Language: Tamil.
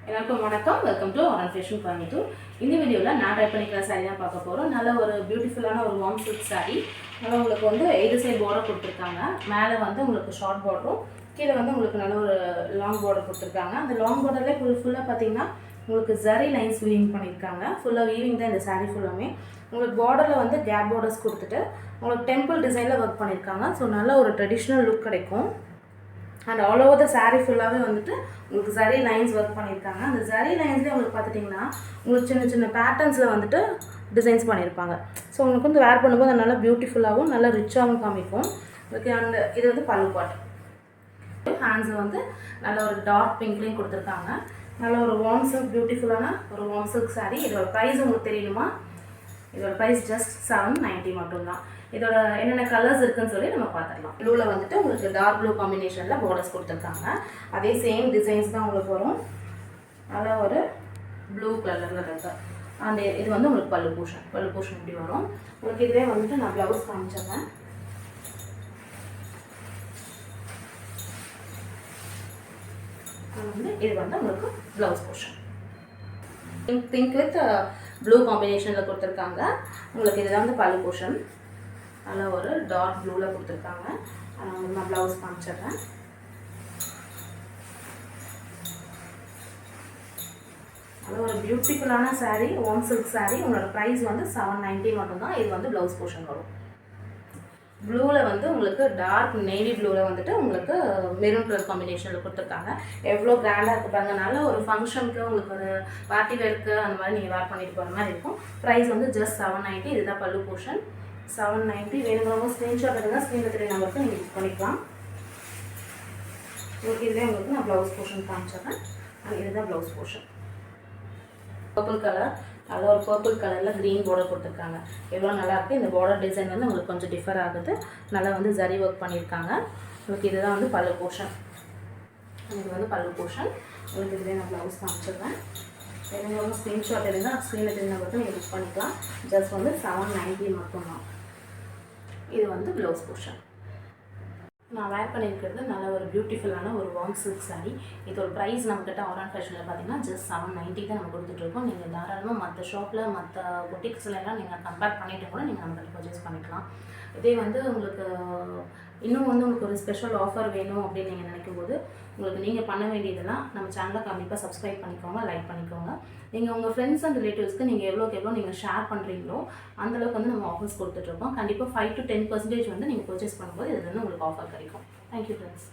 எல்லாருக்கும் வணக்கம். Welcome to Aaran fashion Coimbatore. இந்த வீடியோவில் நான் ட்ரை பண்ணிக்கிற சாரீ தான் பார்க்க போகிறோம். நல்ல ஒரு பியூட்டிஃபுல்லான ஒரு வார்ம் சில்க் சாரீ. நல்லா உங்களுக்கு வந்து 8 சைடு பார்டர் கொடுத்துருக்காங்க. மேலே வந்து உங்களுக்கு ஷார்ட் பார்டரும், கீழே வந்து உங்களுக்கு நல்ல ஒரு லாங் பார்டர் கொடுத்துருக்காங்க. அந்த லாங் பார்டர்லேயே ஃபுல்லாக பார்த்தீங்கன்னா உங்களுக்கு ஜரி லைன்ஸ் வீவிங் பண்ணியிருக்காங்க. ஃபுல்லாக வீவிங் தான் இந்த சாரீ ஃபுல்லாமே. உங்களுக்கு பார்டரில் வந்து கேப் பார்டர்ஸ் கொடுத்துட்டு உங்களுக்கு டெம்பிள் டிசைனில் ஒர்க் பண்ணியிருக்காங்க. ஸோ நல்ல ஒரு ட்ரெடிஷ்னல் லுக் கிடைக்கும். And all over the sari ஃபுல்லாகவே வந்துட்டு உங்களுக்கு ஜரி லைன்ஸ் ஒர்க் பண்ணியிருக்காங்க. அந்த ஜரி லைன்ஸ்லேயே உங்களுக்கு பார்த்துட்டிங்கன்னா உங்களுக்கு சின்ன சின்ன பேட்டர்ன்ஸில் வந்துட்டு டிசைன்ஸ் பண்ணியிருப்பாங்க. ஸோ உங்களுக்கு வந்து வேர் பண்ணும்போது அது நல்லா பியூட்டிஃபுல்லாகவும் நல்லா ரிச்சாகவும் காமிக்கும். ஓகே, அந்த இது வந்து பல்லு பாட். ஹேண்ட்ஸில் வந்து நல்ல ஒரு டார்க் பிங்க்லேயும் கொடுத்துருக்காங்க. நல்ல ஒரு வார்ம் சில்க், பியூட்டிஃபுல்லான ஒரு வார்ம் சில்க் சாரீ. இதோட ப்ரைஸ் உங்களுக்கு தெரியணுமா? இதோட ப்ரைஸ் ஜஸ்ட் 790 மட்டும்தான். இதோட என்னென்ன கலர்ஸ் இருக்குன்னு சொல்லி நம்ம பார்த்துடலாம். ப்ளூவில் வந்துட்டு உங்களுக்கு டார்க் ப்ளூ காம்பினேஷனில் பார்டர்ஸ் கொடுத்துருக்காங்க. அதே சேம் டிசைன்ஸ் தான் உங்களுக்கு வரும். நல்லா ஒரு ப்ளூ கலரில் இருக்குது. அந்த இது வந்து உங்களுக்கு பல்லு போர்ஷன் இப்படி வரும். உங்களுக்கு இதுவே வந்துட்டு நான் ப்ளவுஸ் காமிச்சிடுறேன். இது வந்து உங்களுக்கு blouse portion pink with blue காம்பினேஷனில் கொடுத்துருக்காங்க. உங்களுக்கு இதுதான் வந்து பல்லு போர்ஷன். நல்லா ஒரு டார்க் ப்ளூவில் கொடுத்துருக்காங்க. நான் ப்ளவுஸ் காமிச்சிடுறேன். அது ஒரு பியூட்டிஃபுல்லான சாரீ, வார்ம் சில்க் சாரீ. உங்களோட ப்ரைஸ் வந்து 790 மட்டும்தான். இது வந்து ப்ளவுஸ் போர்ஷன் வரும். ப்ளூவில் வந்து உங்களுக்கு டார்க் நேவி ப்ளூவில் வந்துட்டு உங்களுக்கு மெரூன் கலர் காம்பினேஷனில் கொடுத்துருக்காங்க. எவ்வளோ கிராண்டாக இருக்குது பாருங்க. நல்ல ஒரு ஃபங்க்ஷனுக்கு உங்களுக்கு ஒரு பார்ட்டி வேருக்கு அந்த மாதிரி நீங்கள் வேர் பண்ணிட்டு போகிற மாதிரி இருக்கும். ப்ரைஸ் வந்து ஜஸ்ட் 790. இதுதான் பல்லு போர்ஷன். 790. வேணுங்கிறவங்க ஸ்க்ரீன்ஷாட் எடுங்க. ஸ்க்ரீனில் தெரிய நம்பருக்கு நீங்கள் யூஸ் பண்ணிக்கலாம். உங்களுக்கு இதுவே உங்களுக்கு நான் ப்ளவுஸ் போர்ஷன் காமிச்சிடுறேன். இதுதான் ப்ளவுஸ் போர்ஷன். பர்பிள் கலர், அதில் ஒரு பர்பிள் கலரில் க்ரீன் பார்டர் கொடுத்துருக்காங்க. எவ்வளோ நல்லாயிருக்கு. இந்த பார்டர் டிசைன் வந்து உங்களுக்கு கொஞ்சம் டிஃபர் ஆகுது. நல்லா வந்து ஜரி ஒர்க் பண்ணியிருக்காங்க. உங்களுக்கு இதுதான் வந்து பல்லு போர்ஷன். இது வந்து பல்லு போர்ஷன். உங்களுக்கு இதுவே நான் ப்ளவுஸ் காமிச்சிடுறேன். வேணுங்கிறவங்க ஸ்க்ரீன்ஷாட் எடுங்க. ஸ்க்ரீனில் தெரிஞ்ச மட்டும் நீங்கள் யூஸ் பண்ணிக்கலாம். ஜஸ்ட் வந்து 790 மட்டும்தான். இது வந்து ப்ளவுஸ் போர்ஷன். நான் வேர் பண்ணியிருக்கிறது நல்ல ஒரு பியூட்டிஃபுல்லான ஒரு வார்ம் சில்க் சாரீ. இதோட ப்ரைஸ் நம்மக்கிட்ட ஆரன் ஃபேஷனில் பார்த்தீங்கன்னா ஜஸ்ட் 790 தான் நம்ம கொடுத்துட்ருக்கோம். நீங்கள் தாராளமாக மற்ற ஷாப்பில் மற்ற பொட்டிக்ஸ்லாம் நீங்கள் கம்பேர் பண்ணிவிட்டு கூட நீங்கள் நம்மகிட்ட பர்ச்சேஸ் பண்ணிக்கலாம். இதே வந்து உங்களுக்கு இன்னும் வந்து உங்களுக்கு ஒரு ஸ்பெஷல் ஆஃபர் வேணும் அப்படின்னு நீங்கள் நினைக்கும்போது உங்களுக்கு நீங்கள் பண்ண வேண்டியதெல்லாம் நம்ம சேனலை கண்டிப்பாக சப்ஸ்கிரைப் பண்ணிக்கோங்க, லைக் பண்ணிக்கோங்க. நீங்கள் உங்கள் ஃப்ரெண்ட்ஸ் அண்ட் ரிலேட்டிவ்ஸ்க்கு நீங்கள் எவ்வளோ நீங்கள் ஷேர் பண்ணுறீங்களோ அந்தளவுக்கு வந்து நம்ம ஆஃபர்ஸ் கொடுத்துட்ருக்கோம். கண்டிப்பாக 5 to 10% வந்து நீங்கள் பர்ச்சேஸ் பண்ணும்போது இதில் வந்து உங்களுக்கு ஆஃபர் கிடைக்கும். Thank you friends.